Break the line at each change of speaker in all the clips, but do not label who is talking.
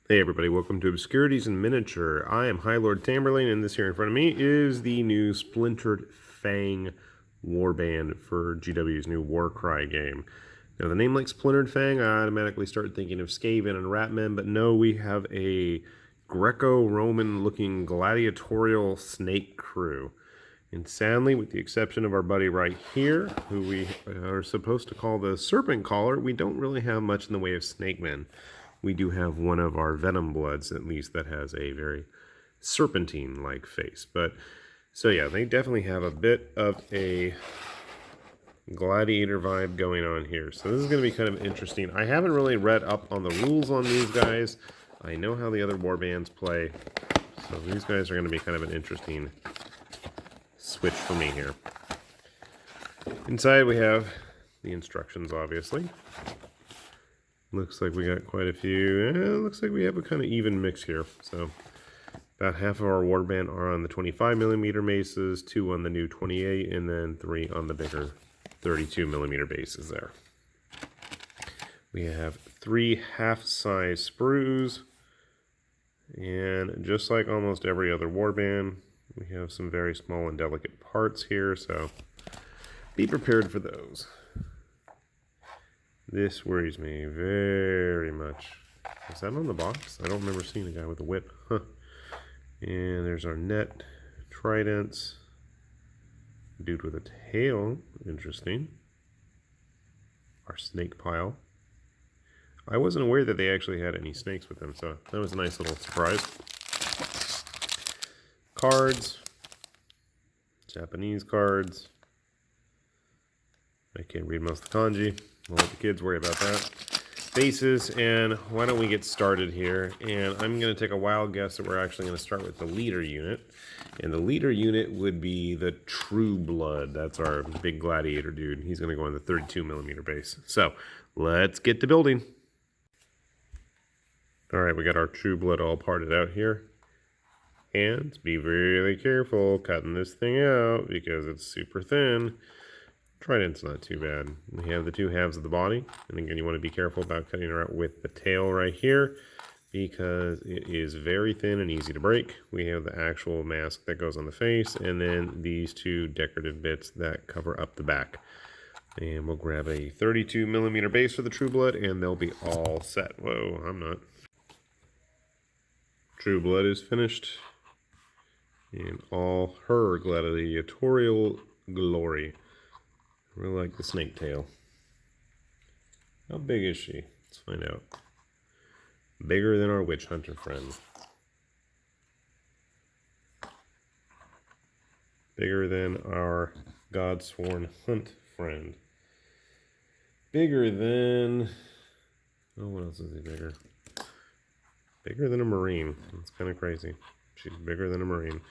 Hey everybody, welcome to Obscurities in Miniature. I am High Lord Tamberlane, and this here in front of me is the new Splintered Fang Warband for GW's new WarCry game. Now the name like Splintered Fang, I automatically start thinking of Skaven and Ratmen, but no, we have a Greco-Roman looking gladiatorial snake crew. And sadly, with the exception of our buddy right here, who we are supposed to call the Serpent Collar, we don't really have much in the way of snake men. We do have one of our Venom Bloods, at least, that has a very serpentine-like face. But, so yeah, they definitely have a bit of a gladiator vibe going on here. So this is going to be kind of interesting. I haven't really read up on the rules on these guys. I know how the other warbands play. So these guys are going to be kind of an interesting switch for me here. Inside we have the instructions, obviously. Looks like we got quite a few. Looks like we have a kind of even mix here. So about half of our warband are on the 25mm bases, 2 on the new 28, and then 3 on the bigger 32mm bases there. We have 3 half-size sprues, and just like almost every other warband, we have some very small and delicate parts here, so be prepared for those. This worries me very much. Is that on the box? I don't remember seeing a guy with a whip. Huh. And there's our net, tridents, dude with a tail, interesting. Our snake pile. I wasn't aware that they actually had any snakes with them, so that was a nice little surprise. Cards, Japanese cards. I can't read most of the kanji. We'll let the kids worry about that. Bases, and why don't we get started here? And I'm going to take a wild guess that we're actually going to start with the leader unit. And the leader unit would be the Pureblood. That's our big gladiator dude. He's going to go on the 32mm base. So, let's get to building. Alright, we got our Pureblood all parted out here. And be really careful cutting this thing out because it's super thin. Trident's not too bad. We have the 2 halves of the body, and again you want to be careful about cutting her out with the tail right here because it is very thin and easy to break. We have the actual mask that goes on the face, and then these 2 decorative bits that cover up the back. And we'll grab a 32mm base for the Pureblood, and they'll be all set. Whoa, I'm not. Pureblood is finished in all her gladiatorial glory. I really like the snake tail. How big is she? Let's find out. Bigger than our witch hunter friend. Bigger than our God-sworn hunt friend. Bigger than... oh, what else is he bigger? Bigger than a marine. That's kind of crazy. She's bigger than a marine.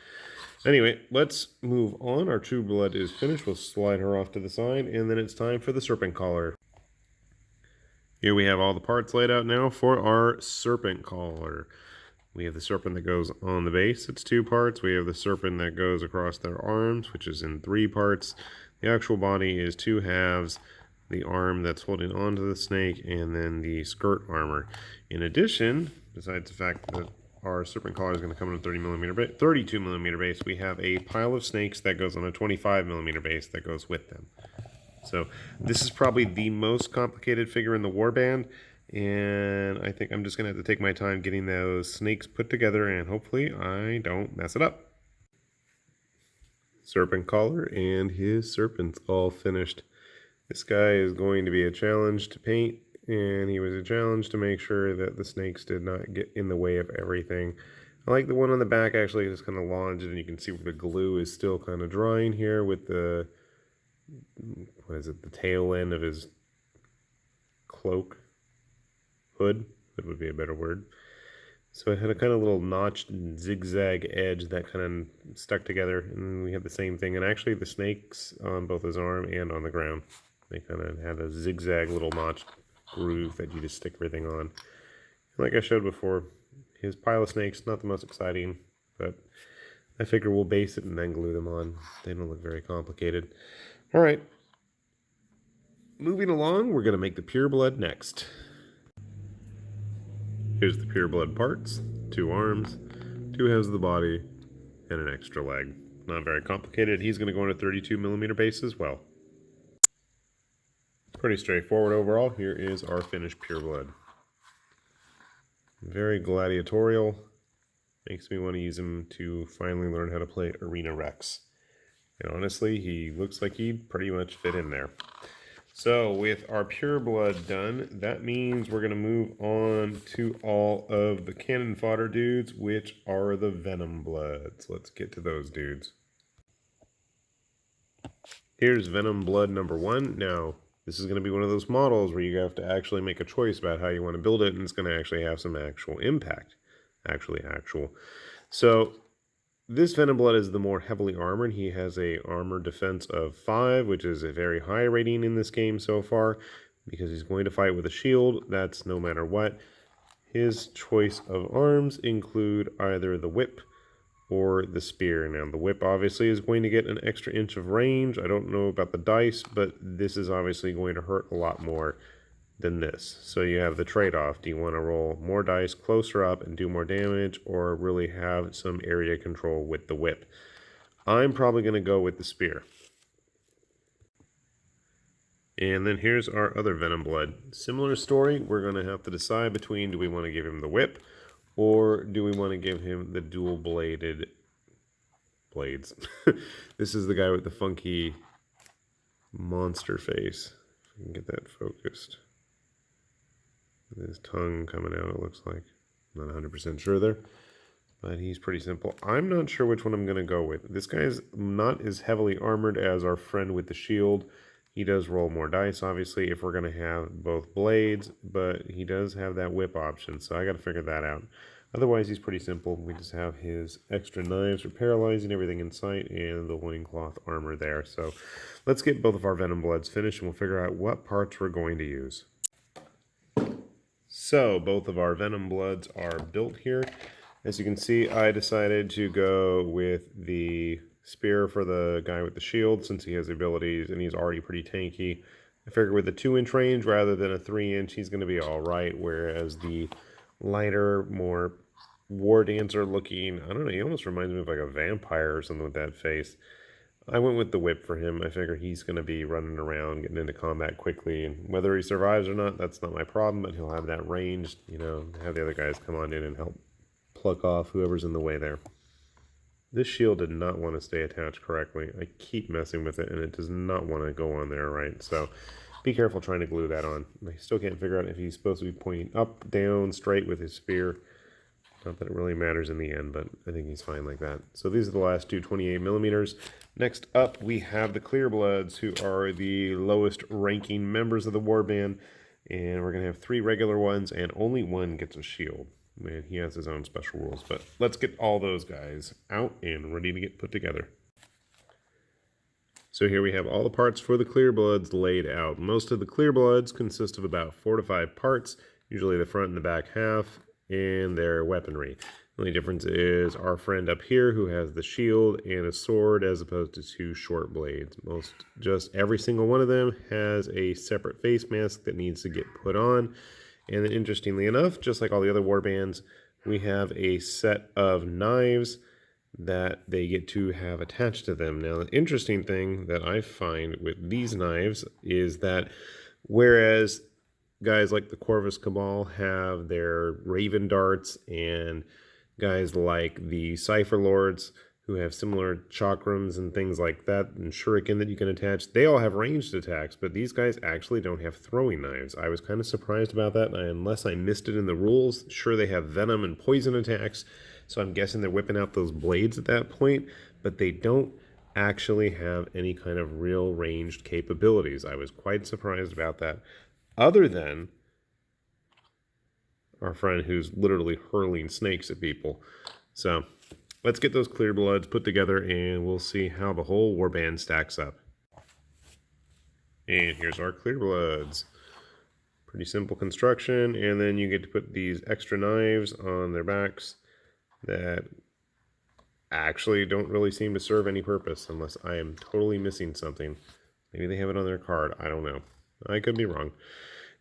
Anyway, let's move on. Our Pureblood is finished. We'll slide her off to the side, and then it's time for the Serpent Collar. Here we have all the parts laid out now for our Serpent Collar. We have the serpent that goes on the base. It's 2 parts. We have the serpent that goes across their arms, which is in 3 parts. The actual body is 2 halves. The arm that's holding onto the snake, and then the skirt armor. In addition, besides the fact that our Serpent Collar is going to come on a 32mm base, we have a pile of snakes that goes on a 25mm base that goes with them. So this is probably the most complicated figure in the warband, and I think I'm just going to have to take my time getting those snakes put together, and hopefully I don't mess it up. Serpent Collar and his serpents all finished. This guy is going to be a challenge to paint, and he was a challenge to make sure that the snakes did not get in the way of everything. I like the one on the back actually just kind of lodged, and you can see where the glue is still kind of drying here with the, what is it, the tail end of his cloak? Hood would be a better word. So it had a kind of little notched zigzag edge that kind of stuck together, and we have the same thing. And actually the snakes on both his arm and on the ground, they kind of have a zigzag little notched groove that you just stick everything on. Like I showed before, his pile of snakes, not the most exciting, but I figure we'll base it and then glue them on. They don't look very complicated. All right, moving along, we're going to make the Pureblood next. Here's the Pureblood parts, 2 arms, 2 halves of the body, and an extra leg. Not very complicated. He's going to go on a 32mm base as well. Pretty straightforward overall. Here is our finished Pureblood. Very gladiatorial. Makes me want to use him to finally learn how to play Arena Rex. And honestly, he looks like he'd pretty much fit in there. So with our Pureblood done, that means we're going to move on to all of the cannon fodder dudes, which are the Venom Bloods. Let's get to those dudes. Here's Venom Blood number 1. Now, this is going to be one of those models where you have to actually make a choice about how you want to build it, and it's going to actually have some actual impact. So, this Venom Blood is the more heavily armored. He has a armor defense of 5, which is a very high rating in this game so far, because he's going to fight with a shield. That's no matter what. His choice of arms include either the whip or the spear. Now, the whip obviously is going to get an extra inch of range. I don't know about the dice, but this is obviously going to hurt a lot more than this. So you have the trade-off. Do you want to roll more dice closer up and do more damage, or really have some area control with the whip? I'm probably going to go with the spear. And then here's our other Venom Blood. Similar story. We're going to have to decide between, do we want to give him the whip, or do we want to give him the dual-bladed blades? This is the guy with the funky monster face. If I can get that focused. With his tongue coming out, it looks like. Not 100% sure there, but he's pretty simple. I'm not sure which one I'm going to go with. This guy's not as heavily armored as our friend with the shield. He does roll more dice, obviously, if we're going to have both blades, but he does have that whip option, so I got to figure that out. Otherwise, he's pretty simple. We just have his extra knives for paralyzing everything in sight and the loincloth armor there. So let's get both of our Venom Bloods finished, and we'll figure out what parts we're going to use. So both of our Venom Bloods are built here. As you can see, I decided to go with the spear for the guy with the shield, since he has the abilities and he's already pretty tanky. I figured with a 2-inch range rather than a 3-inch, he's going to be alright, whereas the lighter, more war dancer looking, I don't know, he almost reminds me of like a vampire or something with that face. I went with the whip for him. I figure he's going to be running around, getting into combat quickly, and whether he survives or not, that's not my problem, but he'll have that range, you know, have the other guys come on in and help pluck off whoever's in the way there. This shield did not want to stay attached correctly. I keep messing with it, and it does not want to go on there right. So be careful trying to glue that on. I still can't figure out if he's supposed to be pointing up, down, straight with his spear. Not that it really matters in the end, but I think he's fine like that. So these are the last two 28mm. Next up, we have the Clearbloods, who are the lowest ranking members of the warband. And we're going to have 3 regular ones, and only one gets a shield. And he has his own special rules, but let's get all those guys out and ready to get put together. So here we have all the parts for the Clearbloods laid out. Most of the Clearbloods consist of about 4 to 5 parts, usually the front and the back half, and their weaponry. The only difference is our friend up here, who has the shield and a sword as opposed to 2 short blades. Just every single one of them has a separate face mask that needs to get put on. And then, interestingly enough, just like all the other warbands, we have a set of knives that they get to have attached to them. Now, the interesting thing that I find with these knives is that whereas guys like the Corvus Cabal have their Raven darts, and guys like the Cypher Lords who have similar chakrams and things like that, and shuriken that you can attach, they all have ranged attacks, but these guys actually don't have throwing knives. I was kind of surprised about that, unless I missed it in the rules. Sure, they have venom and poison attacks, so I'm guessing they're whipping out those blades at that point, but they don't actually have any kind of real ranged capabilities. I was quite surprised about that, other than our friend who's literally hurling snakes at people. So let's get those Clearbloods put together, and we'll see how the whole warband stacks up. And here's our Clearbloods. Pretty simple construction, and then you get to put these extra knives on their backs that actually don't really seem to serve any purpose, unless I am totally missing something. Maybe they have it on their card. I don't know. I could be wrong.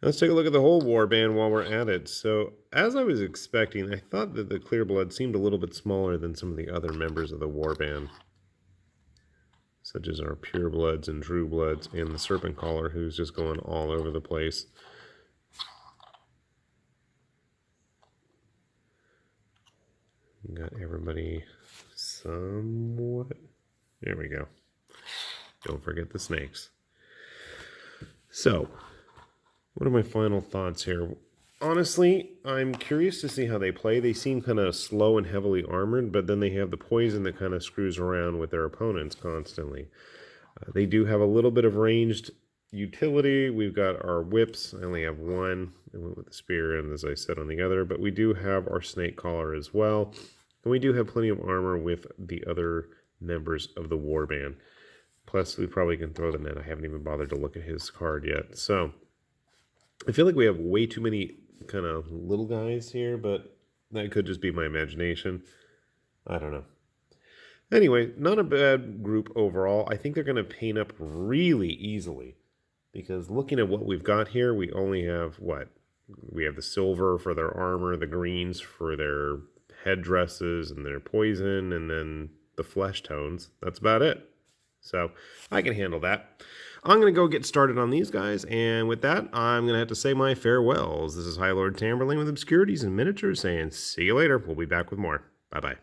Let's take a look at the whole warband while we're at it. So, as I was expecting, I thought that the Clearblood seemed a little bit smaller than some of the other members of the warband, such as our Purebloods and Truebloods and the Serpent Collar, who's just going all over the place. Got everybody somewhat. There we go. Don't forget the snakes. So, what are my final thoughts here? Honestly, I'm curious to see how they play. They seem kind of slow and heavily armored, but then they have the poison that kind of screws around with their opponents constantly. They do have a little bit of ranged utility. We've got our whips. I only have one. I went with the spear, and as I said on the other, but we do have our snake collar as well. And we do have plenty of armor with the other members of the warband. Plus, we probably can throw the net. I haven't even bothered to look at his card yet. So, I feel like we have way too many kind of little guys here, but that could just be my imagination. I don't know. Anyway, not a bad group overall. I think they're going to paint up really easily because looking at what we've got here, we only have what? We have the silver for their armor, the greens for their headdresses and their poison, and then the flesh tones. That's about it. So I can handle that. I'm going to go get started on these guys, and with that, I'm going to have to say my farewells. This is High Lord Tamberlane with Obscurities and Miniatures saying see you later. We'll be back with more. Bye-bye.